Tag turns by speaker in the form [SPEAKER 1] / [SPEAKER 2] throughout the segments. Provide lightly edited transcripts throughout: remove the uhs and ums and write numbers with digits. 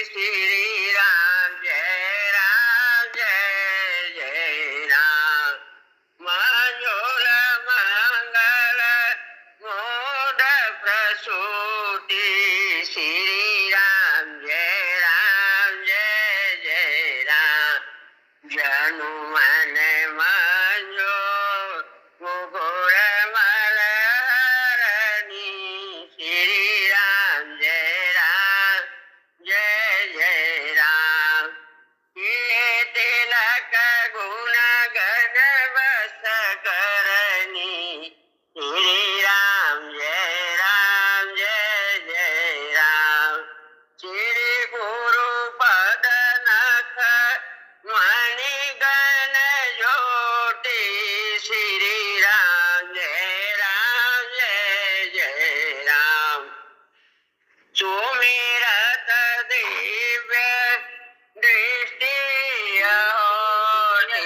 [SPEAKER 1] श्री राम जय जय राम। मंजूल मंगल मोद प्रसूति श्री राम जय जय राम। जनु मन मंजो मुकुर मलहरणी श्री राम जय राम। ये तिलक गुण गण बस करनी श्री राम जय राम। श्री गुरु पद नख मणि गण ज्योति श्री राम जय राम। सुमिरत दिव्य दृष्टि होती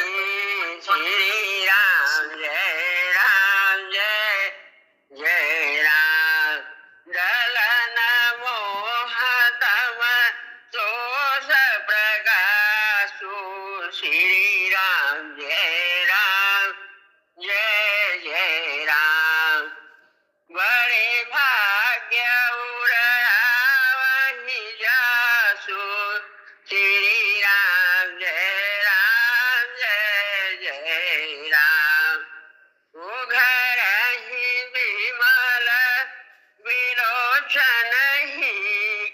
[SPEAKER 1] श्री राम जय राम। दलन मोह तम दोष प्रकाशु श्री राम जय राम। बड़े भाग्य उड़ावहि जासु श्री राम जय राम। उघरहि विमल विलोचन ही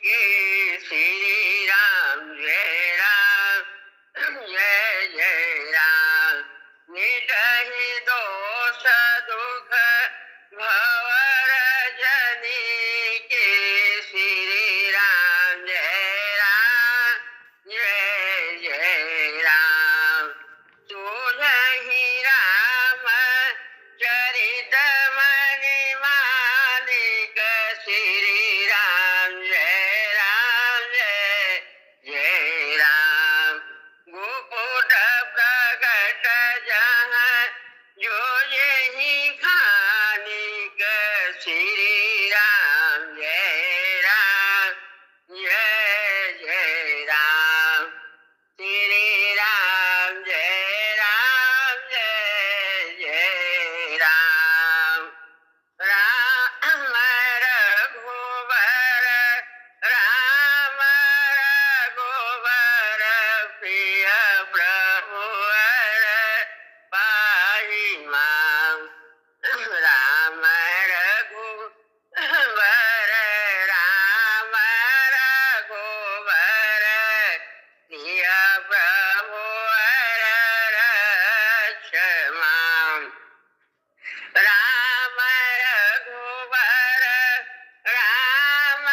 [SPEAKER 1] की श्री राम जय राम। मिटहि दोष दुख भवर जनी के श्री राम जय राम। तुझहि राम चरित मणि मालिक श्री राम जय राम। गुपुट प्रगट जहाँ जो यही खानिक श्री राम जय राम। श्री राम जय राम। राम रघुवर राम रघुवर प्रिय प्रभुवर पाहि मां। राम रघुवर राम रघुवर प्रिय प्रभुवर रक्ष मां। राम रघुवर राम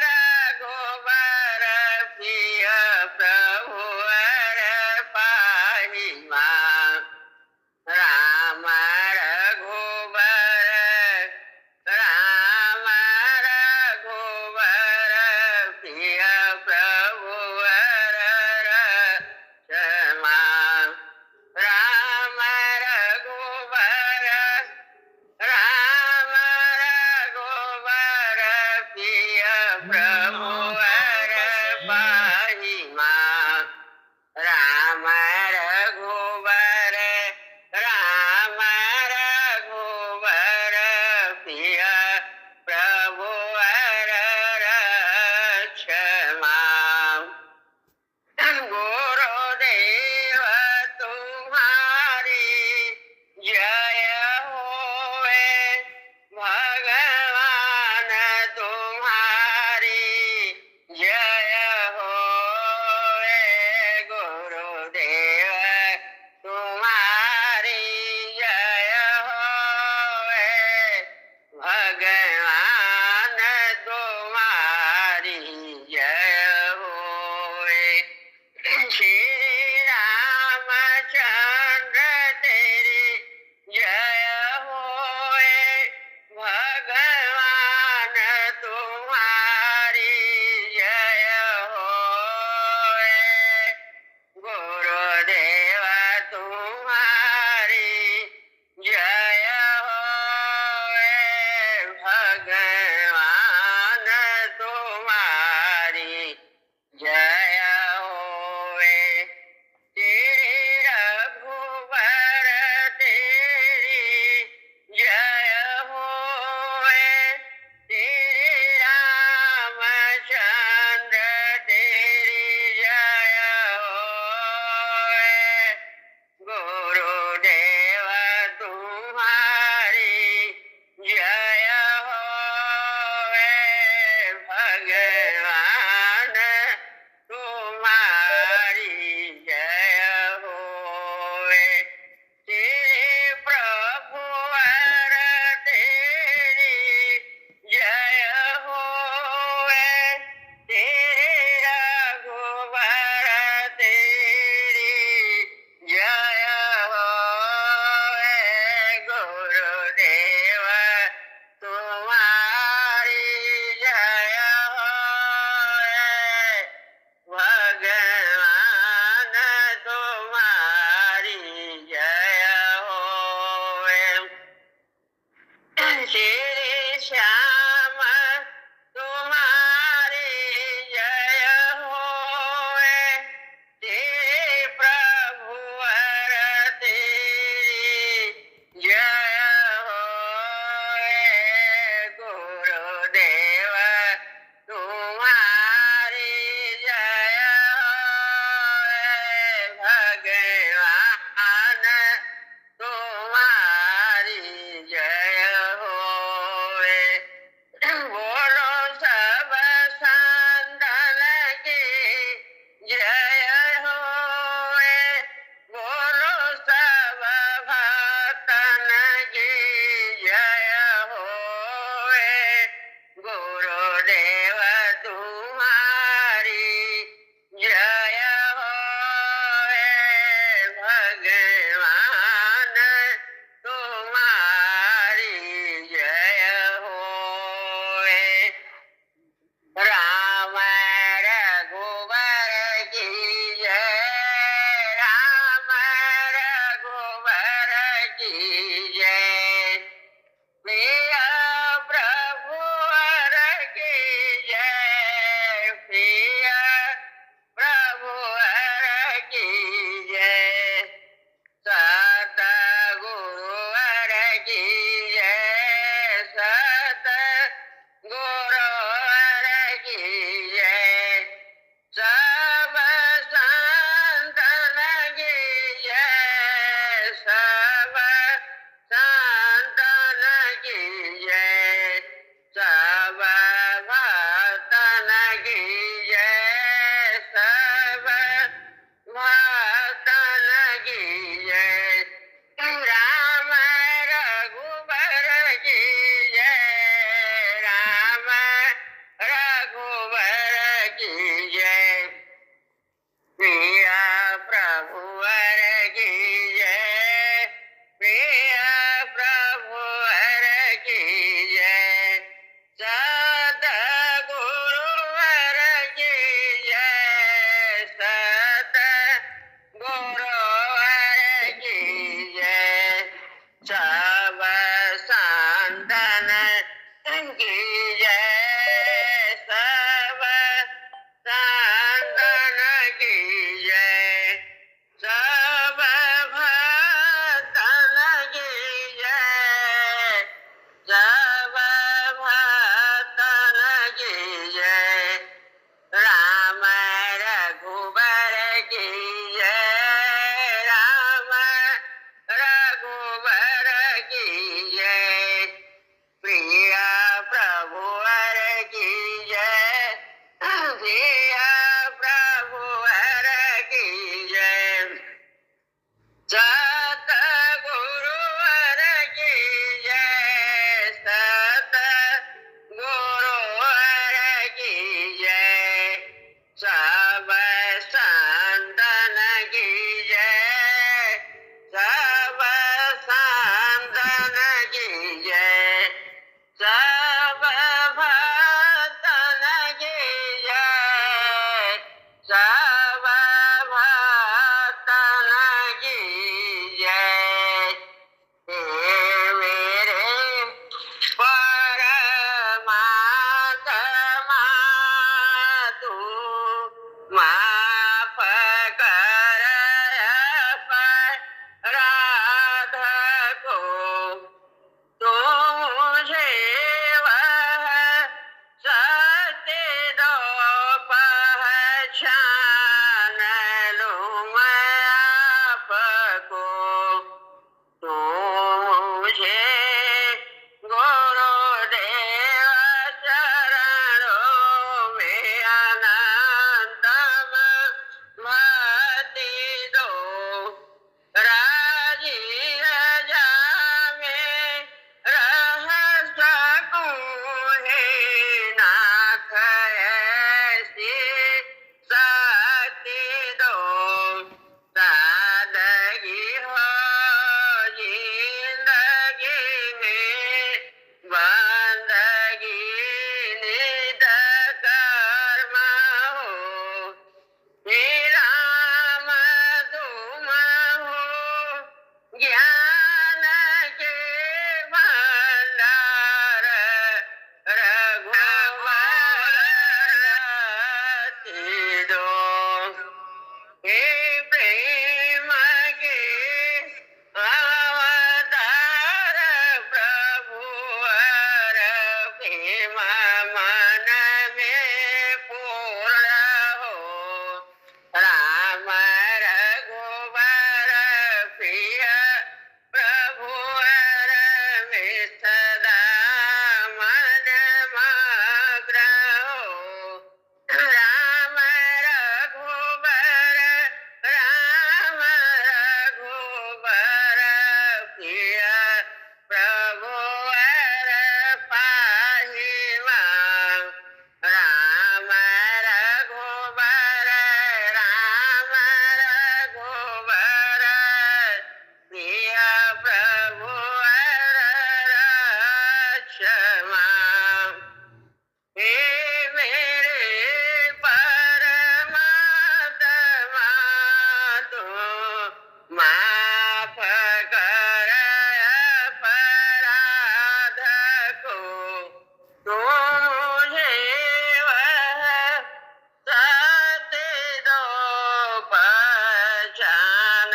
[SPEAKER 1] रघुवर प्रिय प्रभुवर पाहि मां। राम रघुवर राम रघुवर प्रिय प्रभुवर रक्ष मां। राम रघुवर राम रघुवर प्रिय प्रभुवर पाहि मां। राम रघुवर राम रघुवर प्रिय प्रभुवर रक्ष मां। गुरुदेव तुम्हारी जय होवे, भगवान तुम्हारी जय होवे। गुरुदेव तुम्हारी जय होवे, भगवान तुम्हारी जय होवे। श्री रामचंद्र तेरी जय होए, भगवान तुम्हारी जय होए। गुरुदेव तुम्हारी जय होए, भगवान तुम्हारी मान लूं मैं आपको, तो मुझे गुरुदेव चरणों में अनंतम भक्ति दो। राजीव जामे रह सकूं हे नाथ, ऐसी शक्ति दो। सादगी हो जिंदगी में, बंदगी नित कर्म हो। हे राम तुम हो ज्ञान के भंडार, रघुवर दो। हे प्रेम के अवतार प्रभु, वर प्रेम मन में पूर्ण हो। राम रघुवर प्रिय प्रभु, वर में सदा मन मग्न हो। राम रघुवर, राम रघुवर प्रिय प्रभु, वर पाहि मां। राम रघुवर, राम रघुवर प्रिय प्रभु, वर रक्ष मां। हे मेरे परमात्मा, तू माफ कर अपराध को, तू मुझे वह सत्य दो, पहचान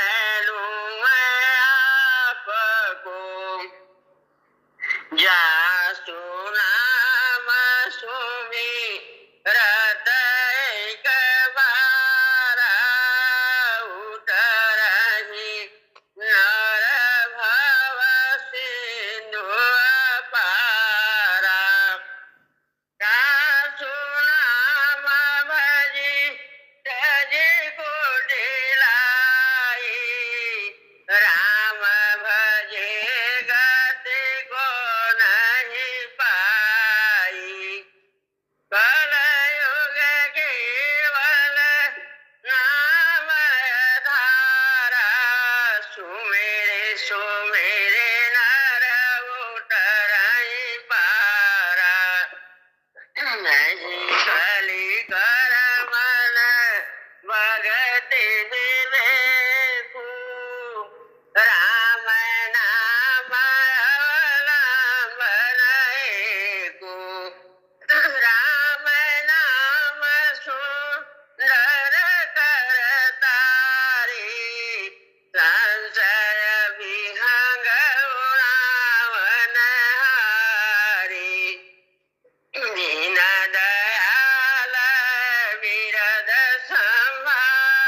[SPEAKER 1] लूं मैं आपको। जासु नाम सुमिरत एक बारा, उतरहि नर भव सिंधु पारा। जासु नाम भजि तजि कुटिलाई, राम भजे गति को नहीं पाई। कलयुग केवल नाम धारा, सुमेरे सुमेरे नर उतरहि पारा। नहीं कली कर मन भगति विवेकु, राम नाम अवलंबन एकु। राम नाम सुंदर कर तारी, संशय विहंग उड़ावन हारी। दीन दयाल विरद संभारी,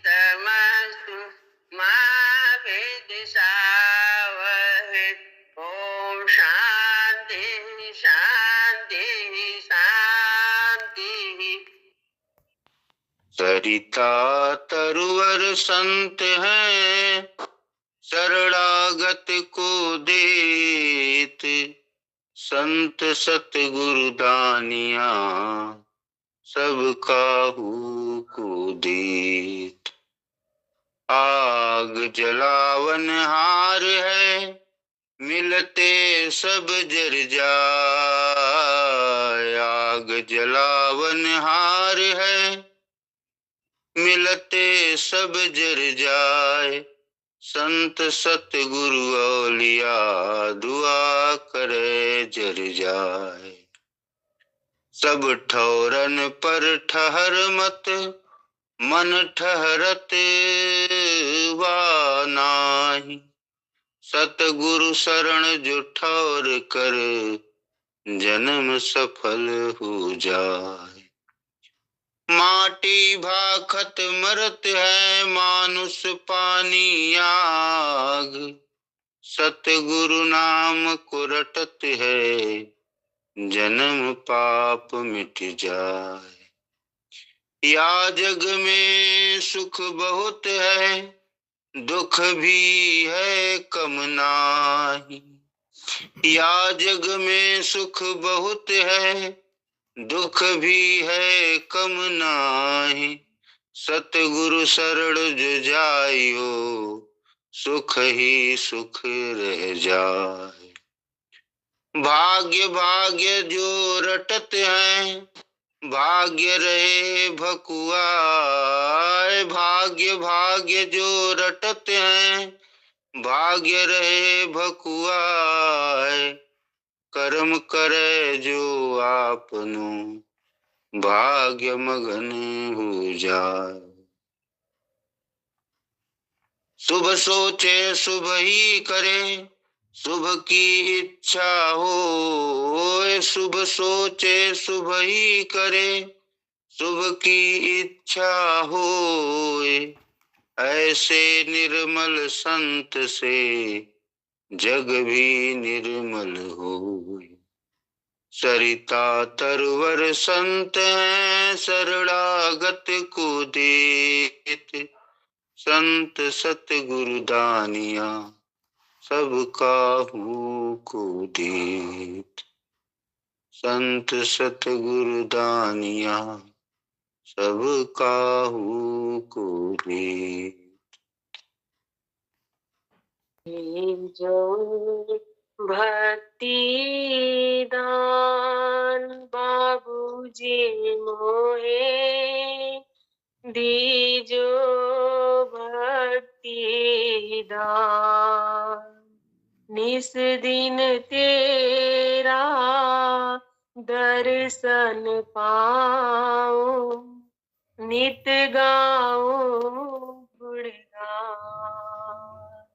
[SPEAKER 1] तमस्तु मा विद्विषावहै। ओम शांति शांति शांति। सरिता तरुवर संत हैं, शरणागत को देत, संत सतगुरु दानिया सब काहू को देत। आग जलावन हार है, मिलते सब जर जाए। आग जलावन हार है, मिलते सब जर जाए। संत सतगुरु औलिया दुआ करे जर जाए। सब ठौरन पर ठहर मत, मन ठहरत वा नाही। सतगुरु शरण जो ठौर कर, जन्म सफल हो जाए। माटी भाखत मरत है, मानुष पानी आग। सतगुरु नाम को रटत है, जन्म पाप मिट जाए। या जग में सुख बहुत है, दुख भी है कम नाही। या जग में सुख बहुत है, दुख भी है कम नाही। सतगुरु शरण जो जाइयो, सुख ही सुख रह जाए। भाग्य भाग्य जो रटत हैं, भाग्य रहे भकुआए। भाग्य भाग्य जो रटत हैं, भाग्य रहे भकुआए। कर्म करे जो आपनु, भाग्य मगन हो जाए। शुभ सोचे शुभ ही करे, शुभ की इच्छा हो। शुभ सोचे शुभ ही करे, शुभ की इच्छा होए। ऐसे निर्मल संत से जग भी निर्मल होए। सरिता तरवर संत हैं, शरणागत को देत। संत सतगुरु दानिया सब काहू को देत। संत सतगुरु दानिया सब काहू को देत।
[SPEAKER 2] जो भक्ति दान बाबूजी मोहे, दीजो भक्ति दान। निस दिन तेरा दर्शन पाऊं, नित गाऊं गुणगान।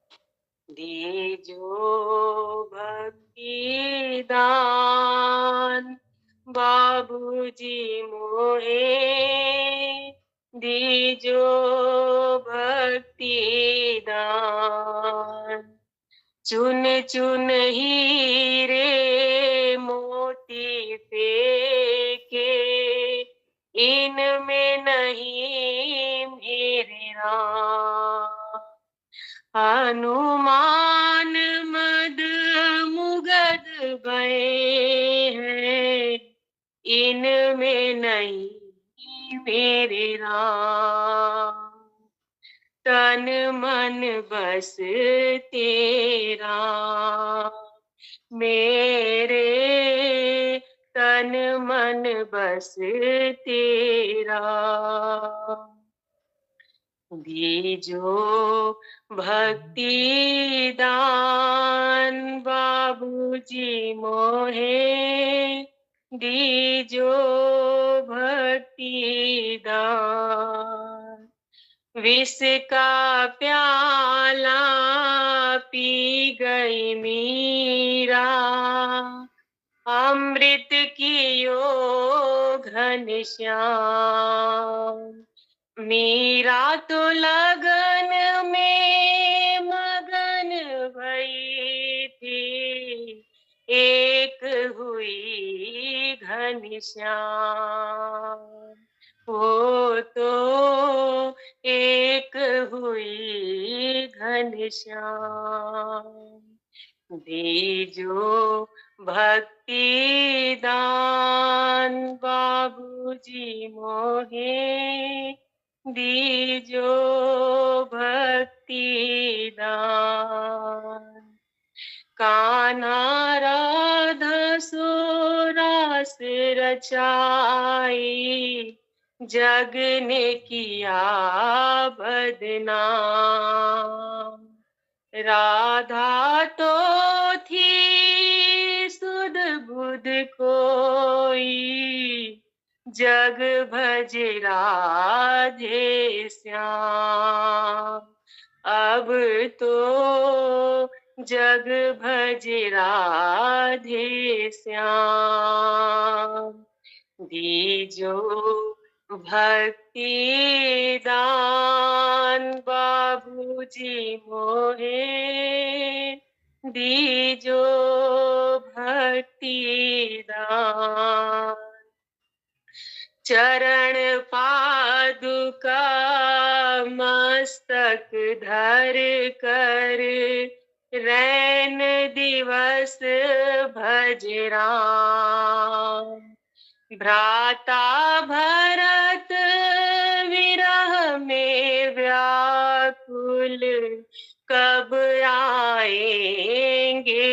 [SPEAKER 2] दीजो भक्ति दान बाबूजी मोहे, दीजो भक्ति दान। चुन चुन हीरे मोती फेंके, इनमें नहीं मेरे राम। हनुमान मद मुगद भये हैं, इनमें नहीं मेरे राम। तन मन बस तेरा मेरे, तन मन बस तेरा। दीजो भक्ति दान बाबूजी मोहे, दीजो भक्ति दान। विष का प्याला पी गई मीरा, अमृत कियो घनश्याम। मीरा तो लगन में मगन भई थी, एक हुई घनश्याम। वो तो एक हुई घनश्याम। दीजो भक्ति दान बाबूजी मोहे, दीजो भक्ति दान। कान्हा राधा सो रास रचाई, जग ने किया बदनाम। राधा तो थी सुध बुध कोई, जग भज राधे श्याम। अब तो जग भज राधे श्याम। दीजो भक्ति दान बाबूजी मोहे, दीजो भक्ति दान। चरण पादुका मस्तक धर कर, रैन दिवस भज राम। भ्राता भरत विरह में व्याकुल, कब आएंगे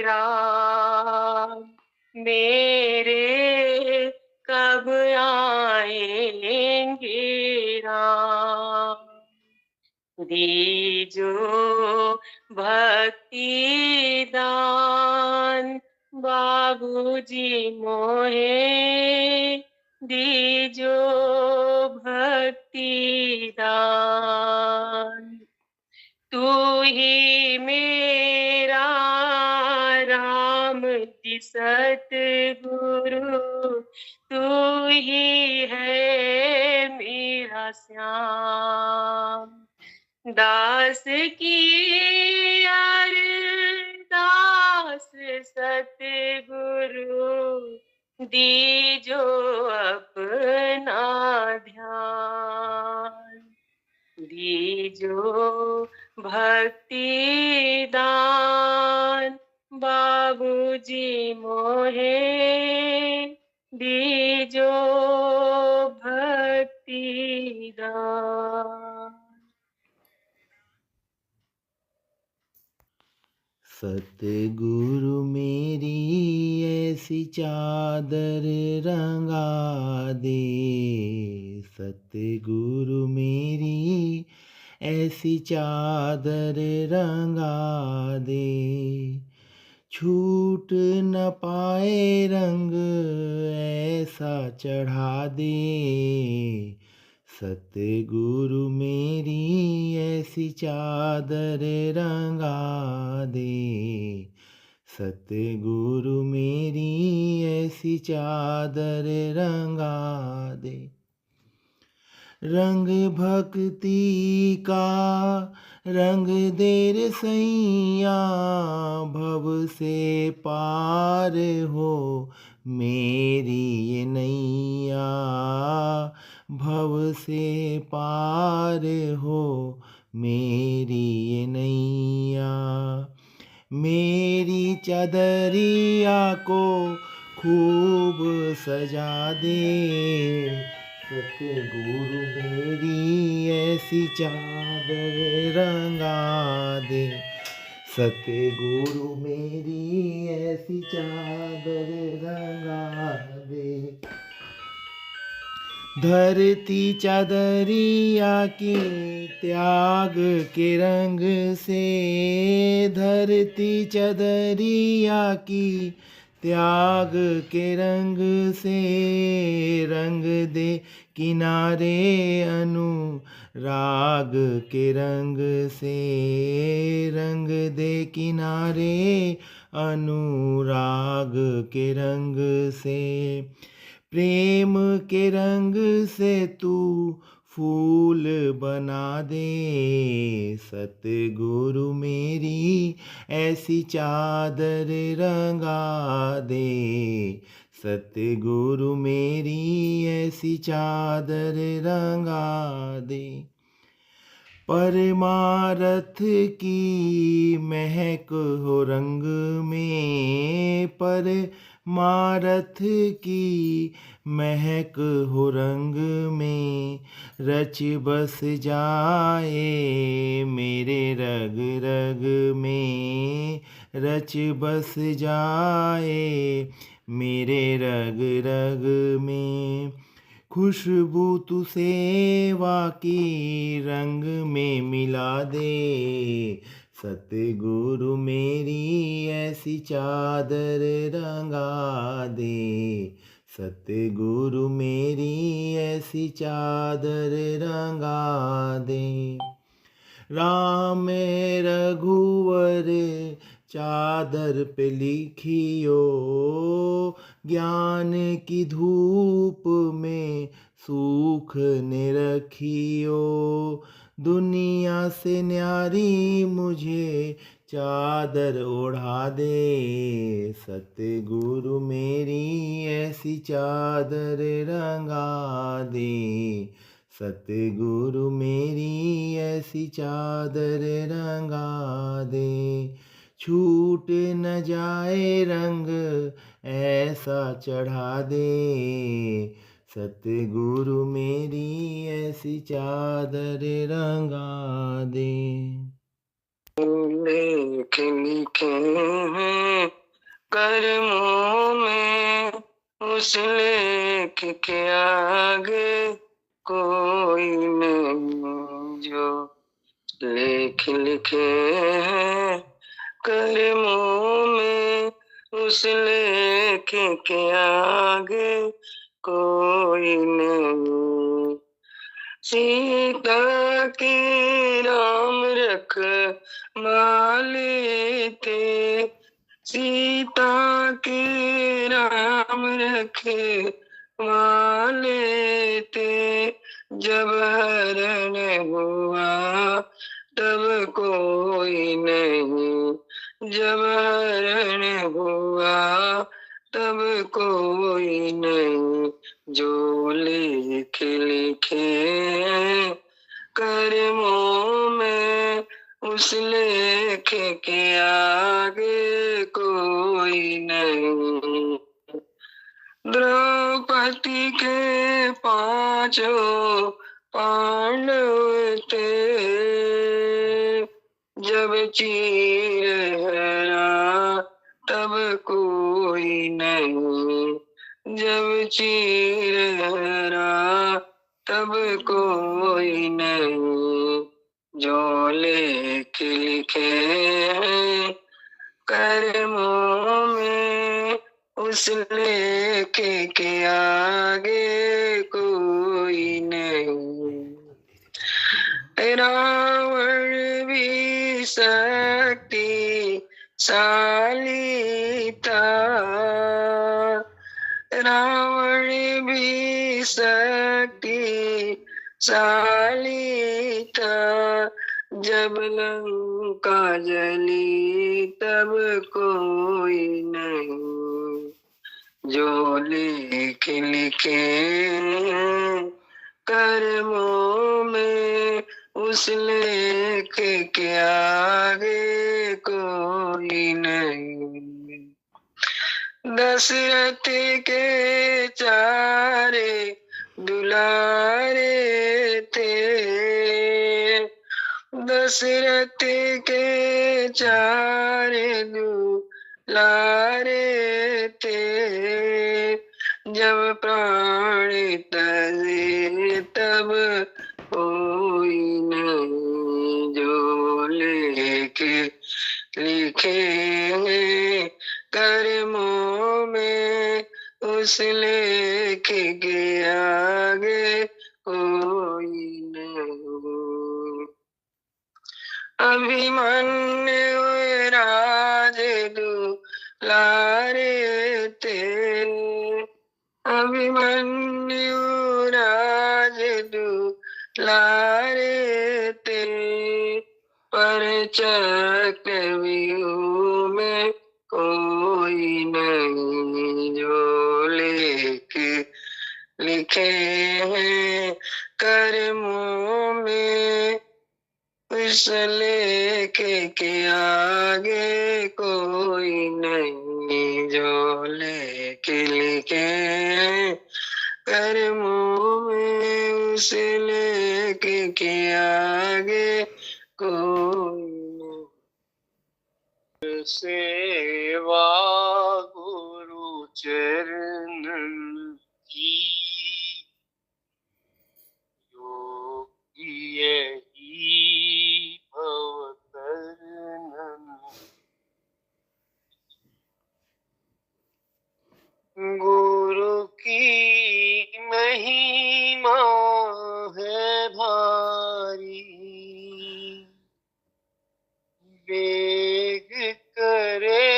[SPEAKER 2] राम। मेरे कब आएंगे राम। दीजो भक्ति दान बाबूजी मोहे, दीजो भक्ति दान। तू ही मेरा राम जी सतगुरु, तू ही है मेरा श्याम। दास की अरदास सतगुरु, दीजो अपना ध्यान। दीजो भक्ति दान बाबूजी मोहे, दीजो भक्ति दान।
[SPEAKER 3] सतगुरु मेरी ऐसी चादर रंगा दे, सतगुरु मेरी ऐसी चादर रंगा दे। छूट न पाए रंग ऐसा चढ़ा दे, सतगुरु मेरी ऐसी चादर रंगा दे, सतगुरु मेरी ऐसी चादर रंगा दे। रंग भक्ति का रंग देर सैया, भव से पार हो मेरी ये नैया, भव से पार हो मेरी ये नैया। मेरी चदरिया को खूब सजा दे, सतगुरु मेरी ऐसी चादर रंगा दे, सतगुरु मेरी ऐसी चादर रंगा दे। धरती चादरिया की त्याग के रंग से, धरती चादरिया की त्याग के रंग से, रंग दे किनारे अनुराग के रंग से, रंग दे किनारे अनुराग के रंग से। प्रेम के रंग से तू फूल बना दे। सतगुरु मेरी ऐसी चादर रंगा दे। सतगुरु मेरी ऐसी चादर रंगा दे। परमारथ की महक हो रंग में। परमारथ की महक हो रंग में। रच बस जाए मेरे रग रग में। रच बस जाए मेरे रग रग में। खुशबू तू सेवा की रंग में मिला दे। सतगुरु मेरी ऐसी चादर रंगा दे। सतगुरु मेरी ऐसी चादर रंगा दे। राम रघुवर चादर पे लिखियो। ज्ञान की धूप में सूख ने रखियो। दुनिया से न्यारी मुझे चादर ओढ़ा दे। सतगुरु मेरी ऐसी चादर रंगा दे। सतगुरु मेरी ऐसी चादर रंगा दे। छूट न जाए रंग ऐसा चढ़ा दे। सतगुरु मेरी ऐसी चादर रंगा दे।
[SPEAKER 4] लेख लिखे हैं कर्मों में, उस लेख के आगे कोई नहीं। जो लेख लिखे हैं कर्मों में, उस लेख के आगे कोई नहीं। सीता के राम रख माले थे। सीता के राम रखे माले थे। जब हरण हुआ तब कोई नहीं। जब हरण हुआ तब कोई नहीं। जो लेख लिखे कर्मों में, उस लेख के आगे कोई नहीं। द्रौपदी के पांचों पांडव थे। जब चीर हरा तब कोई नहीं। जब चीर हरा तब कोई नहीं। जो लेख लिखे हैं कर्मों में, उस लेख के आगे कोई नहीं। रावण भी शक्तिशाली था। रावण भी शक्तिशाली था। जब लंका जली तब कोई नहीं। जो लेख लिखे कर्मों में, उस लेख के आगे कोई नहीं। दशरथ के चारे दुलारे थे। दशरथ के चारे दुलारे थे। जब प्राण तजे तब कोई नहीं। जो लेख लिखे कर्मों में, उस लेख के आगे कोई नहीं। अभिमन्यु राज दुलारे थे। अभिमन्यु राज दुलारे लारे ते पर चक्रव्यूह में कोई नहीं जो लिखे हैं कर्मों में, उस लेखे के आगे कोई नहीं जो लेके लिखे हैं कर्मों में, उस लेखे के आगे कोई नहीं।
[SPEAKER 1] सेवा गुरु चरणन की योगी यही भवतरणन, गुरु की महिमा है भारी, वेग करे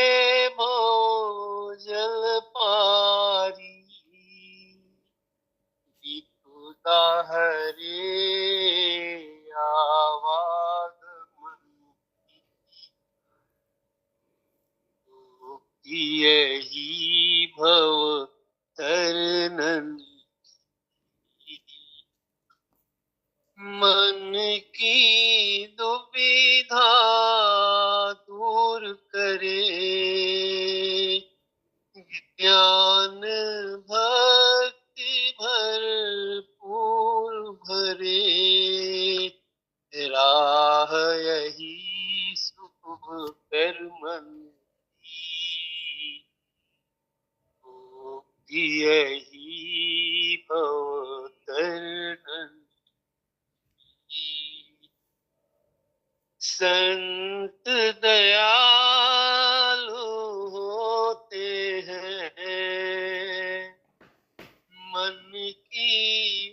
[SPEAKER 1] भोजल पारी, विपुता हरे आवाद मन की, यही भव तरनन, मन की दुविधा दूर करे, ज्ञान भक्ति भरपूर भरे, राह यही शुभ कर्मन की, यही भवतरणन। संत दयालु होते हैं, मन की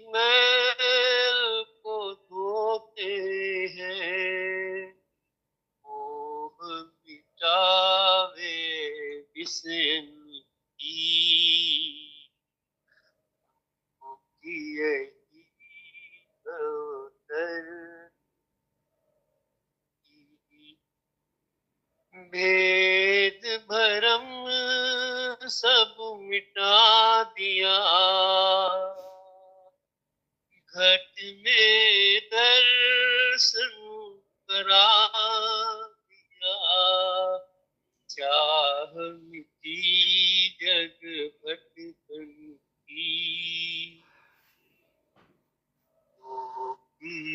[SPEAKER 1] मैल को धोते हैं, मोह मिटावे विषय की, यही भवतरणन। भेद भरम सब मिटा दिया, घट में दर्शन करा दिया, चाह मिटी जग भटकन की,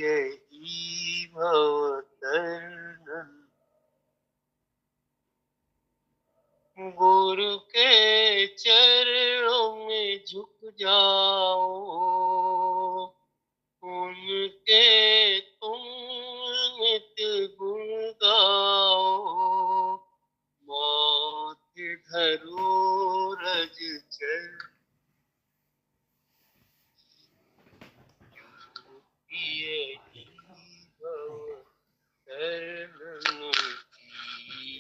[SPEAKER 1] यही भवतरणन। गुरु के चरणों में झुक जाओ, उनके तुम नित्य गुण गाओ, माथे धरो रज चरण, यही भवतरणन की,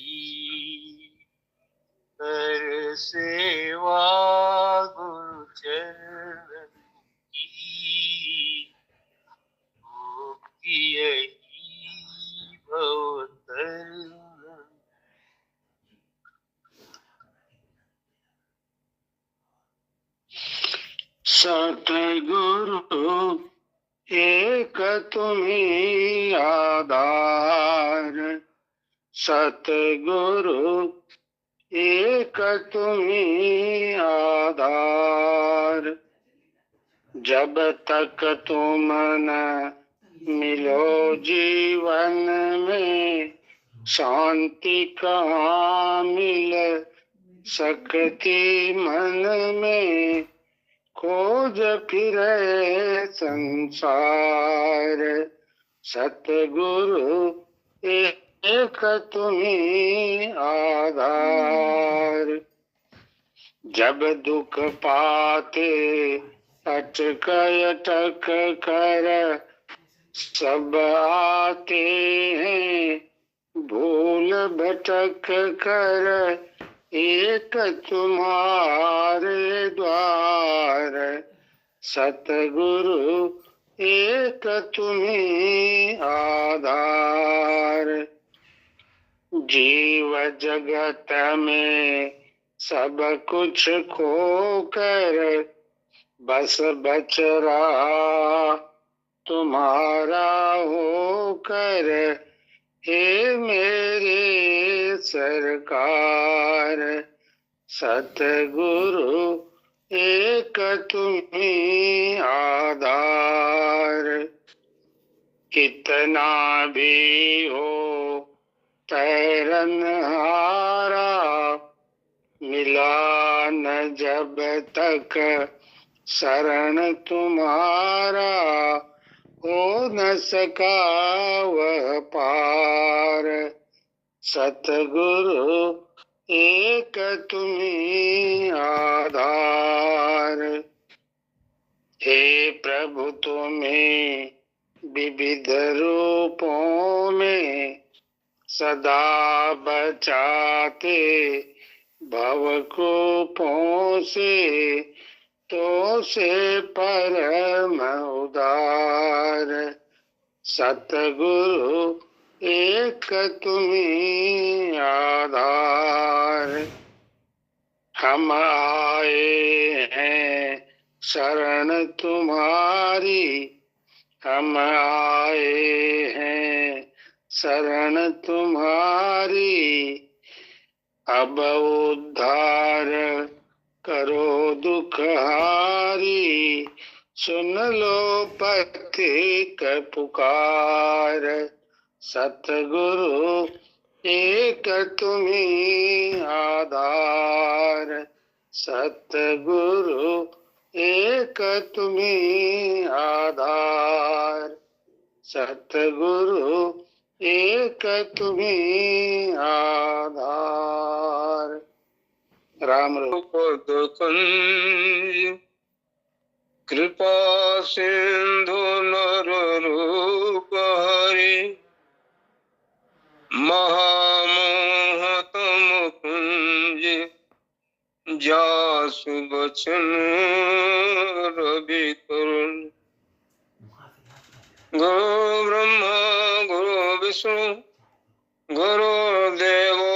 [SPEAKER 1] कर सेवा गुरु चरणन की, यही भवतरणन।
[SPEAKER 4] सतगुरु एक तुम्ही आधार, सतगुरु एक तुम्ही आधार, जब तक तुम न मिलो जीवन में, शांति कहाँ मिल सकती मन में, खोज फिरे संसार, सतगुरु एक तुम्ही आधार, जब दुख पाते अटक अटक कर सब आते हैं, भूल भटक कर एक तुम्हारे द्वार, सतगुरु एक तुम्ही आधार। जीव जगत में सब कुछ खोकर बस बच रहा तुम्हारा होकर। हे मेरे सरकार, सतगुरु एक तुम्ही आधार। कितना भी हो तैरनहारा, मिला न जब तक शरण तुम्हारा, हो न सका वह पार। सतगुरु एक तुम्ही आधार। हे प्रभु तुम्हें विविध रूपों में सदा बचाते भवकूपों से, तो से परम उदार। सतगुरु एक तुम्ही आधार। हम आए हैं शरण तुम्हारी, हम आए हैं शरण तुम्हारी। अब उद्धार करो दुखहारी, सुन लो पथिक पुकार। सतगुरु एक तुम्ही आधार। सतगुरु एक तुम्ही आधार। सतगुरु एक तुम्ही आधार। राम रूप
[SPEAKER 5] कुंज कृपा सिंधु नर रूप हरि, महामोहतम कुंज जासु बचन रवि तरुण। गुरु ब्रह्मा गुरु विष्णु गुरुदेवो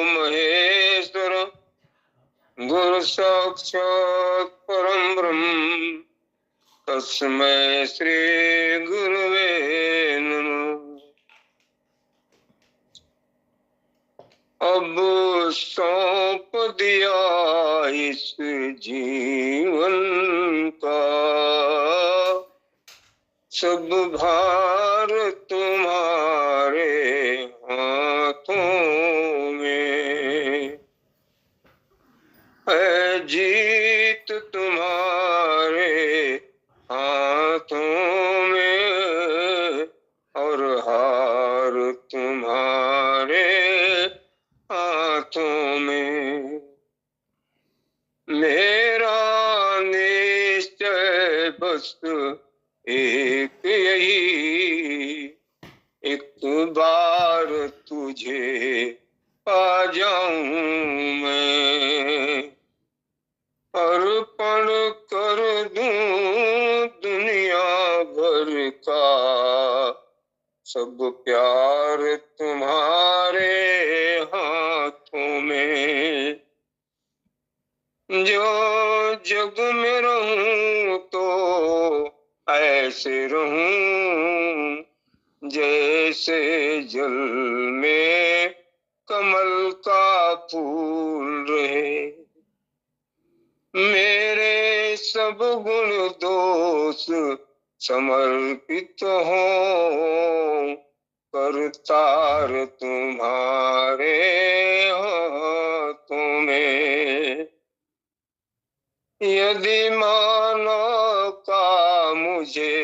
[SPEAKER 5] महेश्वर, गुरु साक्षात् परम ब्रह्म तस्मै श्री गुरुवे नमः। अब सौंप दिया इस जीवन का सब भार तुम्हारे हाथों में है, जीत तुम्हारे हाथों में और हार तुम्हारे हाथों में। मेरा निश्चय बस एक यही, एक बार तुझे पा जाऊं मैं, अर्पण कर दूं दुनिया भर का सब प्यार तुम्हारे हाथों में। जो जग में रहूं तो ऐसे रहूं जैसे जल में कमल का फूल रहे। मेरे सब गुण दोष समर्पित हो, करतार तुम्हारे हाथों में। यदि मानव का मुझे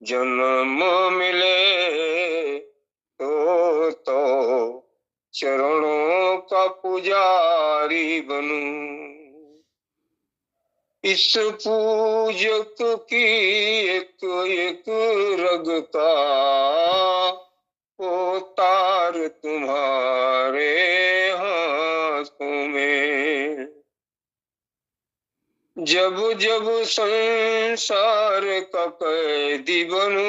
[SPEAKER 5] जन्म मिले तो चरणों का पुजारी बनूं। इस पूजक की एक एक रग का उतार तुम्हारे हाथों में। जब जब संसार का कैदी बनूं,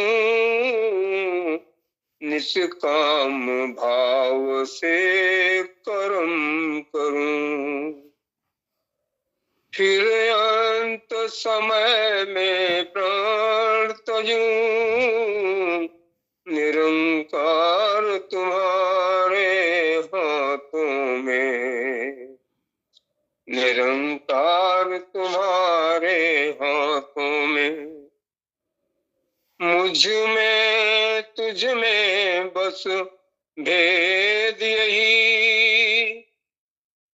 [SPEAKER 5] निष्काम भाव से कर्म करूं, फिर अंत समय में प्राण त्यजूं, निरंकार तुम्हारे हाथों में, निरंकार तुम्हारे हाथों में। मुझ में तुझ में बस भेद यही,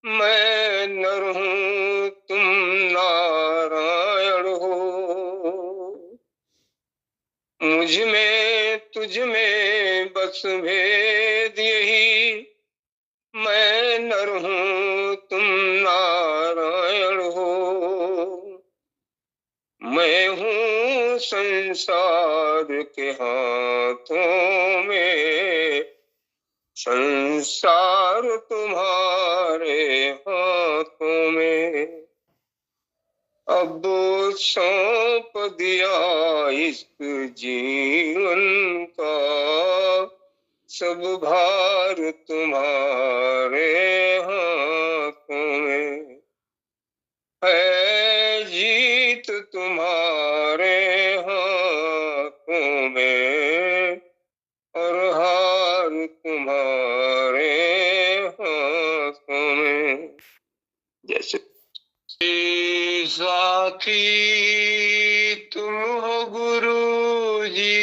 [SPEAKER 5] मैं नर हूँ तुम नारायण हो। मुझ में तुझ में बस भेद यही, मैं नर हूँ तुम नारायण हो। मैं हूँ संसार के हाथों में, संसार तुम्हारे हाथों में। अब सौंप दिया इस जीवन का सब भार तुम्हारे हाथों में। है जीत तुम्हारे हाथों में, और हार तुम्हारे हाथों में। जैसे साथी तुम हो गुरु जी,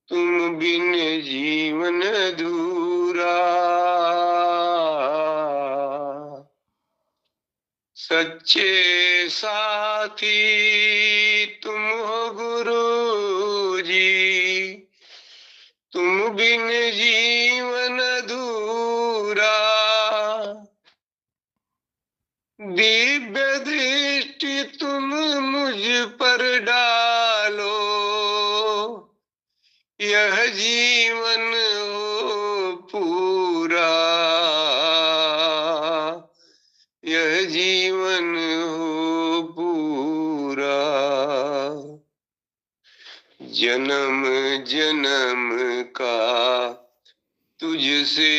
[SPEAKER 5] तुम बिन जीवन अधूरा। सच्चे साथी तुम हो गुरु जी, तुम बिन जीवन अधूरा। दिव्य दृष्टि तुम मुझ पर डालो, यह जीवन हो पूरा, यह जीवन हो पूरा। जन्म जन्म का तुझसे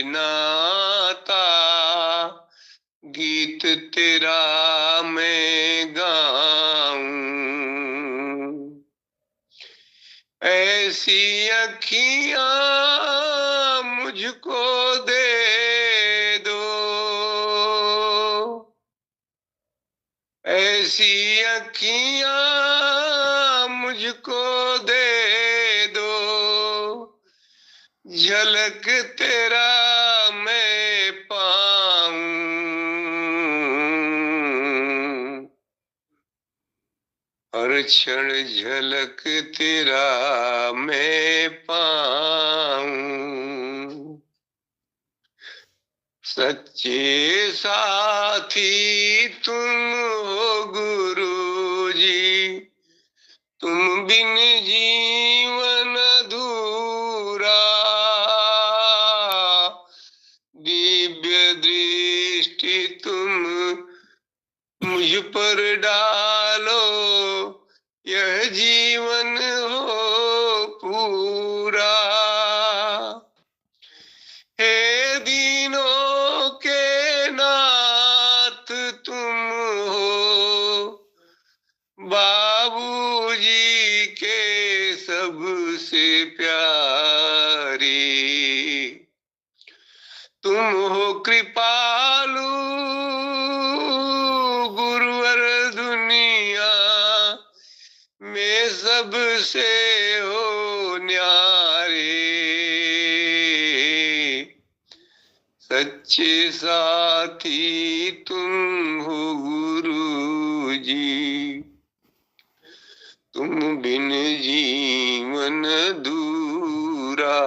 [SPEAKER 5] नाता, गीत तेरा मैं गाऊं। ऐसी अखियां मुझको दे दो, ऐसी अखियां मुझको दे दो, झलक तेरा मैं पाऊं। हर क्षण झलक तेरा मैं पाऊं। सच्चे साथी तुम हो गुरु जी, तुम बिन जीवन अधूरा। दिव्य दृष्टि तुम मुझ पर डालो, यह जीवन हो पूरा। हे दीनों के नाथ तुम हो, बाबूजी के सबसे प्यारी। तुम हो कृपालु गुरुवर दुनिया में सबसे हो न्यारे। सच्चे साथी तुम हो गुरु जी, तुम बिन जीवन दूरा।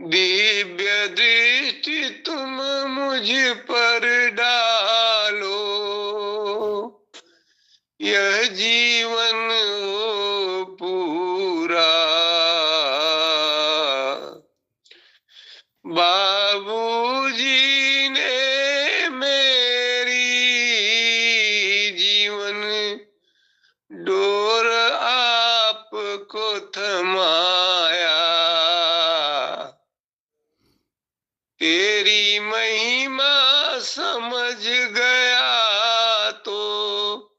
[SPEAKER 5] दिव्य दृष्टि तुम मुझ पर डालो, यह जीवन हो पूरा। बाबूजी ने को थमाया। तेरी महिमा समझ गया तो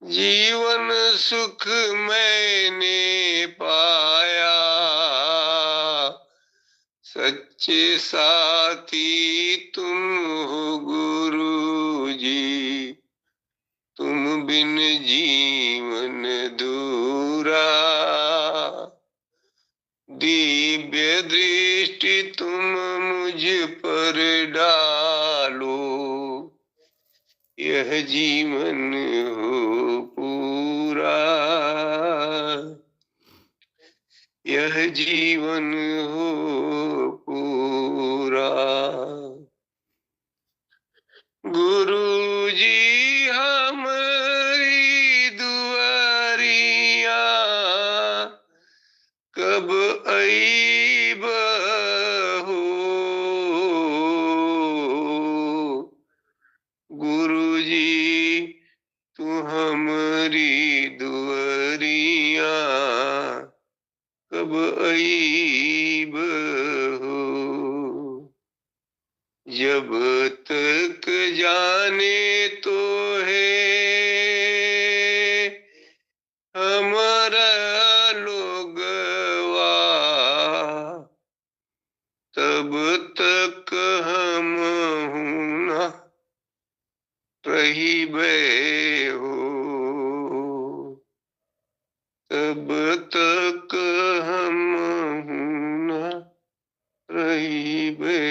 [SPEAKER 5] जीवन सुख मैंने पाया। सच्चे साथी तुम हो गुरु जी, तुम बिन जीवन दूरा। दिव्य दृष्टि तुम मुझ पर डालो, यह जीवन हो पूरा। यह जीवन हो पूरा। गुरु जी हमारी दुआरिया कब आईब हो। गुरु जी तू हमारी दुआरिया कब आईब हो। जब तक जाने तो है हमारा लोगवा, तब तक हम ना रहिबे हो। तब तक हम ना रहिबे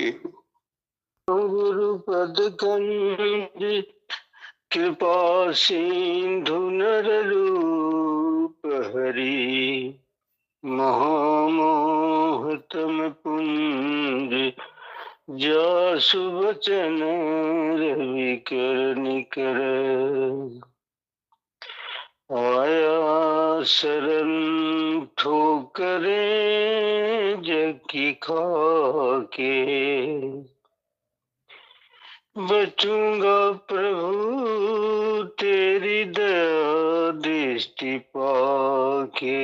[SPEAKER 5] हो।
[SPEAKER 4] गुरुपद कंज कृपा सिंधु नर रूप हरि। महामोहतम पुंज जासु बचन रवि कर निकर। आया शरण ठोकरे जगी खाके। बचूंगा प्रभु तेरी दया दृष्टि पाके।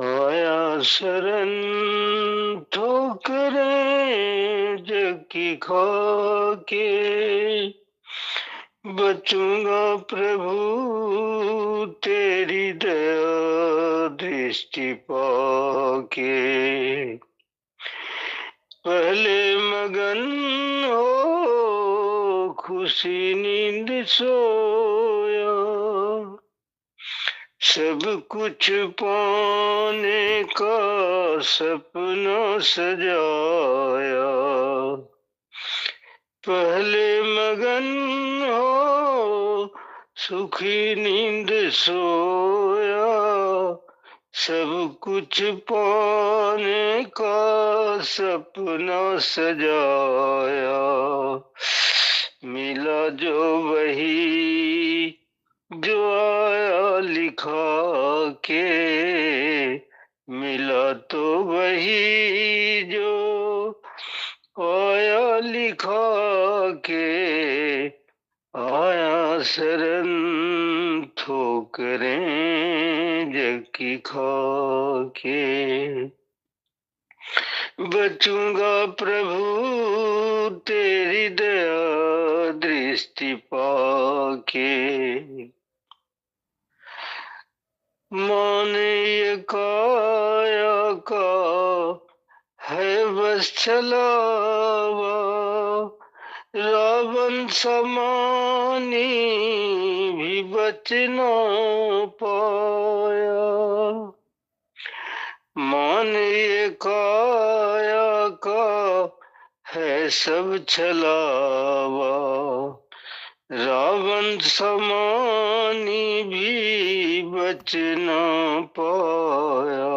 [SPEAKER 4] आया शरण ठोकरे जगी खाके। बचूंगा प्रभु तेरी दया दृष्टि पाके। पहले मगन हो खुशी नींद सोया। सब कुछ पाने का सपना सजाया। पहले मगन हो सुखी नींद सोया। सब कुछ पाने का सपना सजाया। मिला जो वही जो आया लिखा के। मिला तो वही जो आया लिखा के। आया शरण ठोकरें जगी खाके। बचूंगा प्रभु तेरी दया दृष्टि पाके। माने ये काया का है बस छलावा। रावण समानी भी बच न पाया। मान ये काया का है सब छलावा। रावण समानी भी बच न पाया।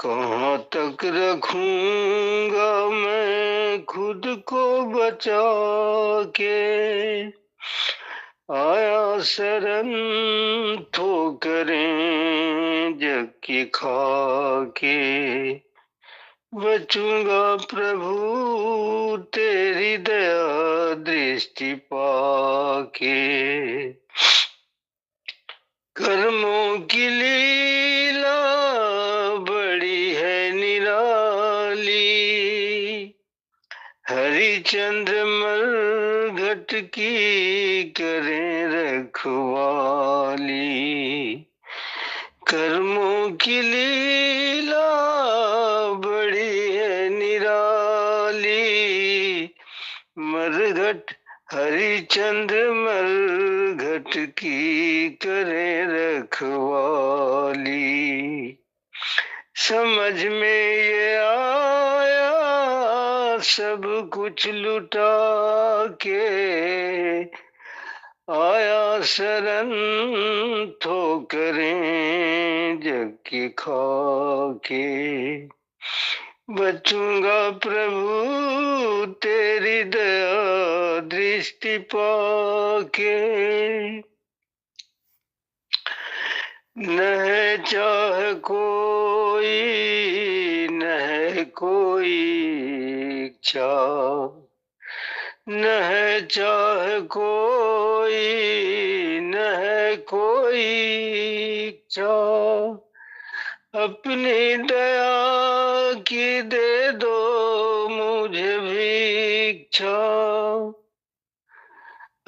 [SPEAKER 4] कहाँ तक रखूंगा मैं खुद को बचा के। आया शरण ठोकरें जगी खाके। बचूंगा प्रभु तेरी दया दृष्टि पाके। कर्मों की लीला बड़ी है निराली, हरिचंद्र मरघट की करें रखवाली। कर्मों की लीला बड़ी है निराली, मरघट हरिचंद्र मरघट की करे रखवाली। समझ में ये आया सब कुछ लुटा के, आया शरण ठोकरें जग की खाके। बचूंगा प्रभु तेरी दया दृष्टि पाके, न है चाह कोई न है कोई इच्छा, न है चाह कोई न है कोई इच्छा। अपनी दया की दे दो मुझे भिक्षा,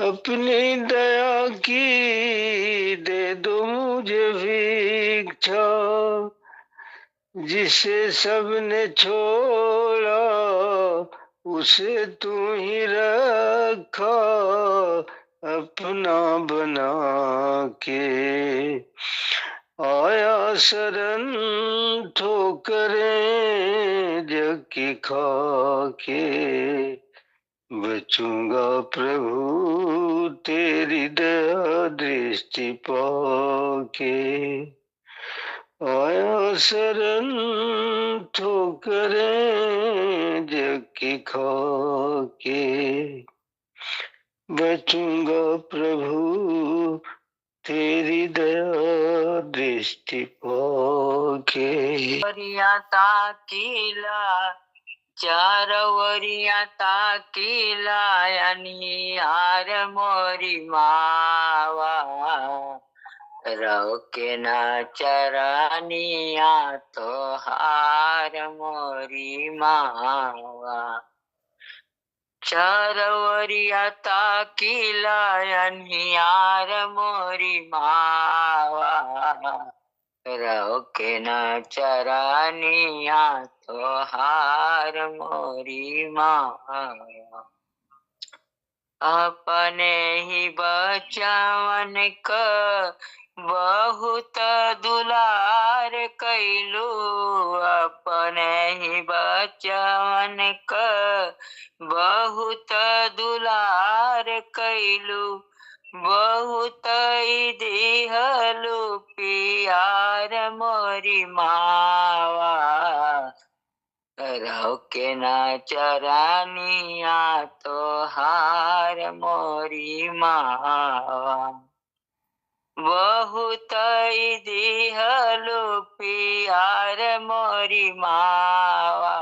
[SPEAKER 4] अपनी दया की दे दो मुझे भिक्षा। जिसे सबने छोड़ा उसे तू ही रखा अपना बना के। आया शरण ठोकरें जग की खाके, बचूंगा प्रभु तेरी दया दृष्टि पाके। आया शरण ठोकरें जग की खाके, बचूंगा प्रभु तेरी दया दृष्टि पाके।
[SPEAKER 2] वरिया ताकीला चार वरिया ताकीला आणि हार मोरी मावा, रोके ना चरानिया तो हार मोरी मावा। चार वरिया ताकीला आणि हार मोरी मावा, रोके न चरानिया तो हार मोरी मावा। अपने ही बचावन क बहुत दुलार कैलू, अपने ही बचावन क बहुत दुलार कैलू। बहुत दिहलु पियार मोरी मावा, रोके न चरानिया तो हार मोरी मावा। बहुत दिहलु पियार मोरी मावा,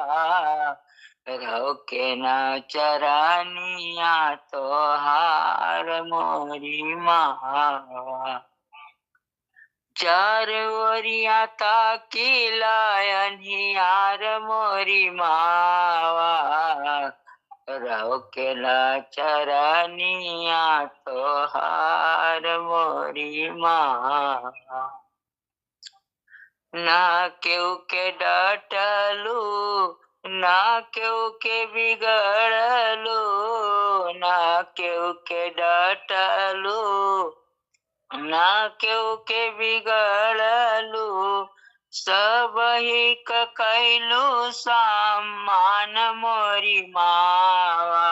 [SPEAKER 2] रोके न चरानिया तो हार मोरी मावा। चार वरिया ताकीला अन्हियार मोरी मावा, रोके न चरानिया तो हार मोरी मावा। ना केहू के डांटलू ना केहू के बिगड़लू, ना केहू के डांटलू ना केहू के बिगड़लू। सब ही कैलू सामान मोरी मावा,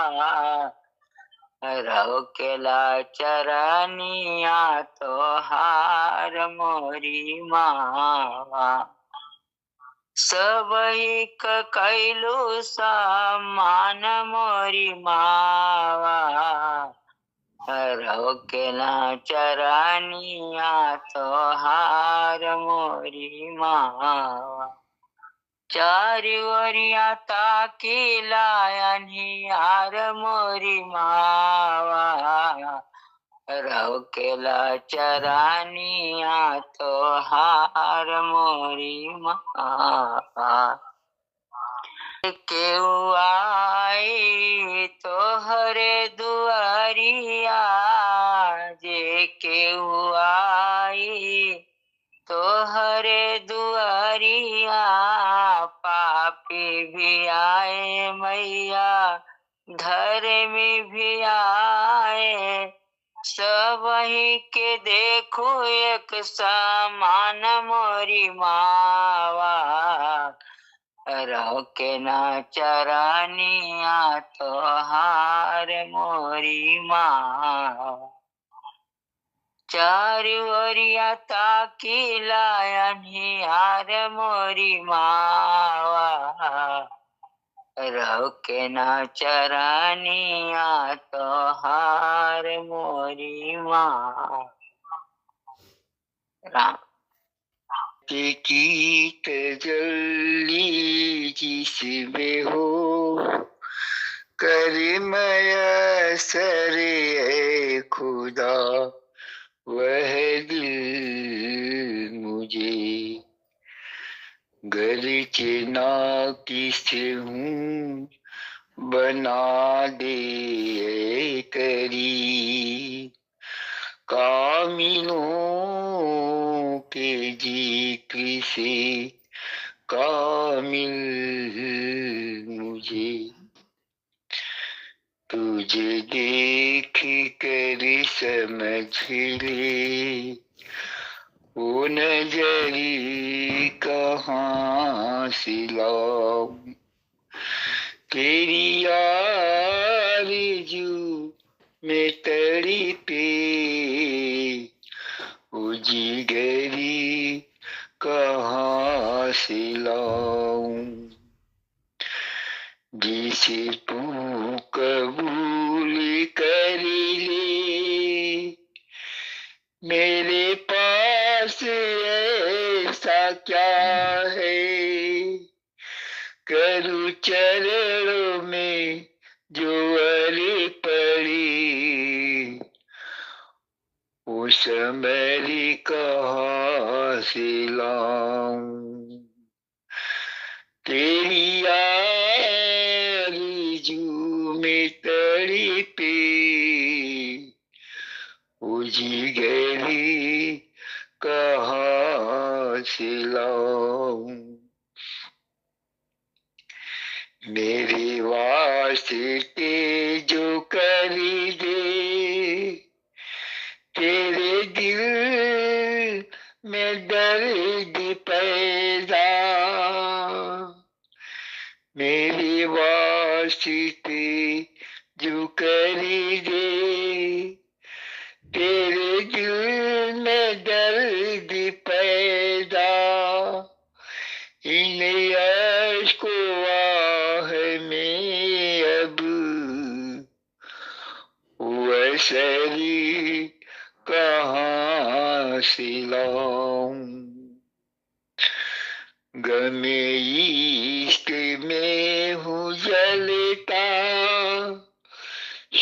[SPEAKER 2] रोकेला चरनिया तो हार मोरी मावा। सब ही कैलू सामान मोरी मावा, रोकेला चरनिया तो हार मोरी मावा। चारि वरिया ताकीला अन्हियार मोरी मावा, रौकेला चरानिया तो हार मोरी माँ केहू आई तो हरे दुआरिया जे केहू आई तो हरे दुआरिया पापी भी आए मैया धर्मी भी आए सब ही के देखो एक समान मोरी मावा रौके ना चरानिया तो हार मोरी माँ चारू ओरिया ताकी लायनिहार मोरी मावा रौके ना चरानिया तो हार मोरी माँ। राम
[SPEAKER 4] की तजल्ली जिसमें हो करीमय सरे खुदा वह दिल मुझे गरचे ना किसे हूँ बना दे करी कामिलों के जिक्र से कामिल मुझे तुझे देख कर समझ ले वो नजरी कहाँ से लाऊं तेरी आरज़ू में तड़पे वो जिगरी कहाँ से लाऊं जिसे तू कबूल कर ले मेरे पास ऐसा क्या है करूँ चरणों में जो अरे पड़ी वो समरी कहाँ से लाऊं तेरी आरज़ू में तड़पे वो जिगरी कहाँ से लाऊं मेरे वास्ते जो कर दे तेरे दिल में दर्द पैदा मेरे वास्ते जो कर दे तेरे दिल में दर्द पैदा इन अश्कों आह में अब वसरी कहाँ से लाऊं गमे इश्क में हूँ जलता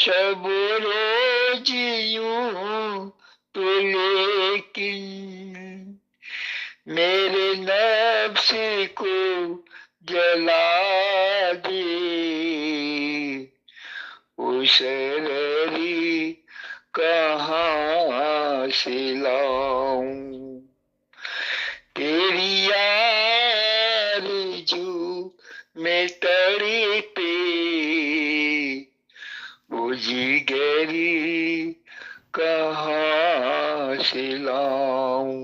[SPEAKER 4] शब रोज यूं तो लेकिन मेरे नफ्स को जला दे उस ररी कहाँ से लाऊं तेरी आरज़ू में तड़पे वो जिगरी कहाँ से लाऊं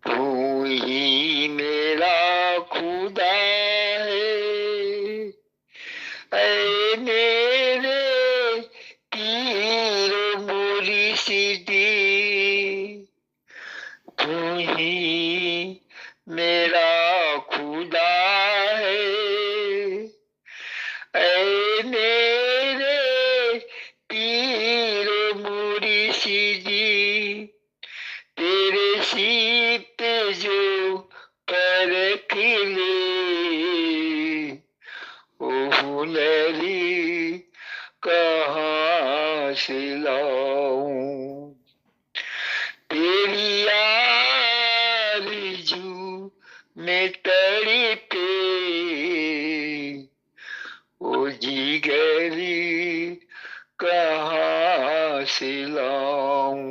[SPEAKER 4] तू ही मेरा खुदा है ऐ मेरे पीर मुर्शिदी तू ही मेरा खुदा है ऐ मेरे पीर मुर्शिदी तेरे सीप जो परख ले ओ हुनरी कहाँ से तेरी आरज़ू में तड़पे ओ जिगरी कहाँ से लाऊं।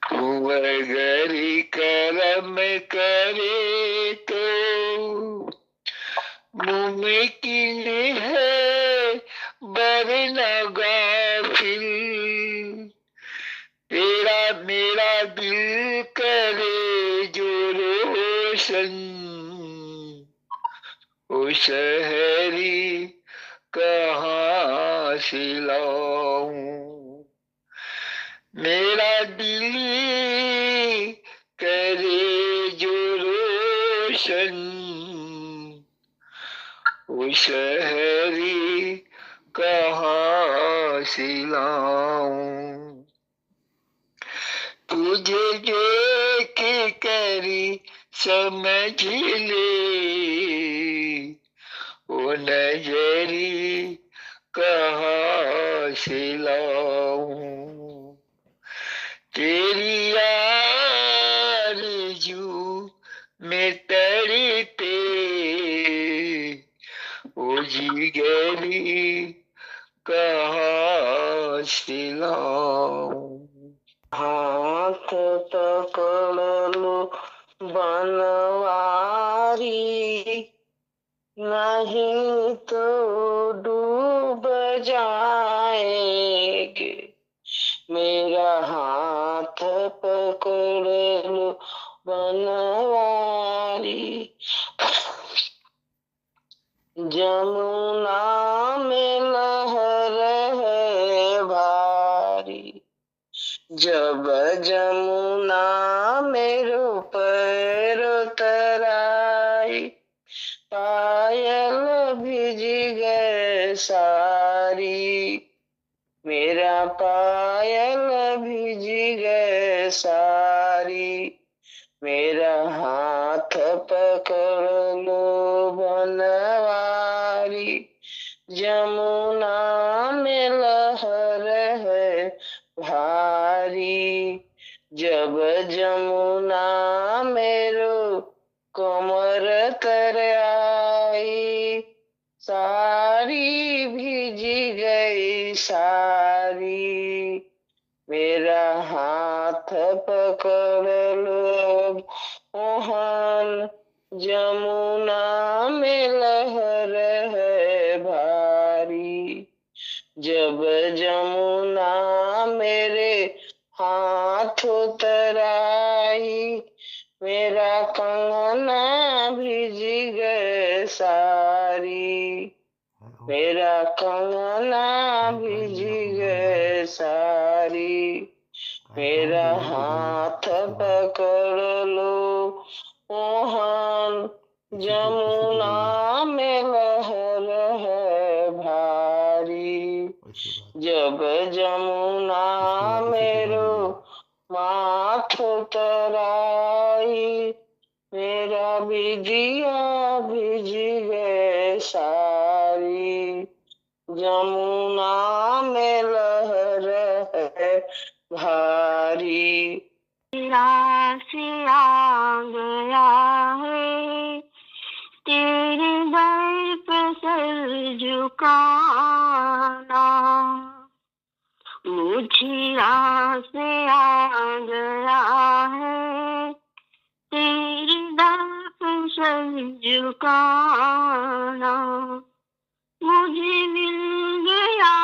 [SPEAKER 4] तू अगर करम करे तो मुमकिन है वरना गाफिल। तेरा मेरा दिल करे जो रोशन ओ शहरी कहाँ से लाऊं। मेरा दिल करे जो रोशन ओ शहरी कहाँ से लाऊं। तुझे देख करी समझ ले ओ नजरी कहाँ से लाऊं। तेरी आरज़ू में तड़पे ओ जिगरी कहाँ से लाऊं।
[SPEAKER 2] हाथ पकड़ लो बनवारी, नहीं तो डूब जाएंगे। मेरा हाथ पकड़ लो बनवारी, जमुना में लहर है भारी। जब जमुना मेरे ऊपर उतराई, पायल भीज गए सारी। मेरा पायल भीज गए सारी। मेरा हाथ पकड़ लो बनवारी, जमुना में लहर है भारी। जब जमुना मेरो कमर तर आई, सारी भीज गई सारी। मेरा हाथ पकड़ लो मोहन, जमुना में लहर है भारी। जब जमुना मेरे हाथ उतराई, मेरा कंगना भीज गए सारी। मेरा कंगना भीज गए सारी। मेरा हाथ पकड़ लो मोहन, जमुना में लहर है भारी। जब जमुना मेरो माथ उतराई, मेरा बिजिया भीज गए सारी। जमुना में लहर है भारी। तेरा से आ गया है, तेरे दर पे सर झुकाना। मुझे से आ गया है, तेरे दर पे सर झुकाना। मुझे मिल गया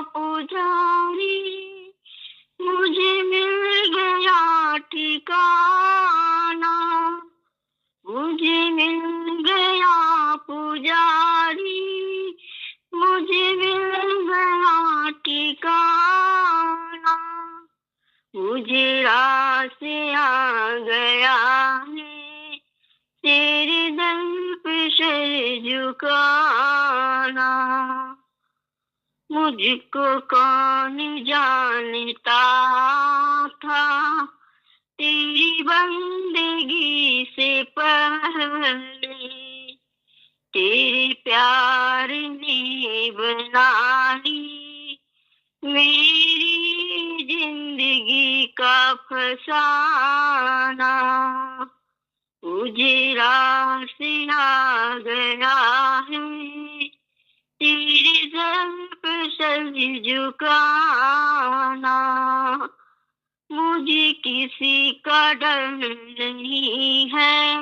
[SPEAKER 2] पुजारी, मुझे मिल गया ठिकाना। मुझे मिल गया पुजारी, मुझे मिल गया ठिकाना। मुझे राह से आ गया है, तेरे दर पे सर झुकाना। मुझको कौन जानता था, तेरी बंदगी से पहले। तेरे प्यार ने बना ली मेरी जिंदगी का फसाना मुझे रास आ गया है, तेरे दर पर सर झुकाना। मुझे किसी का डर नहीं है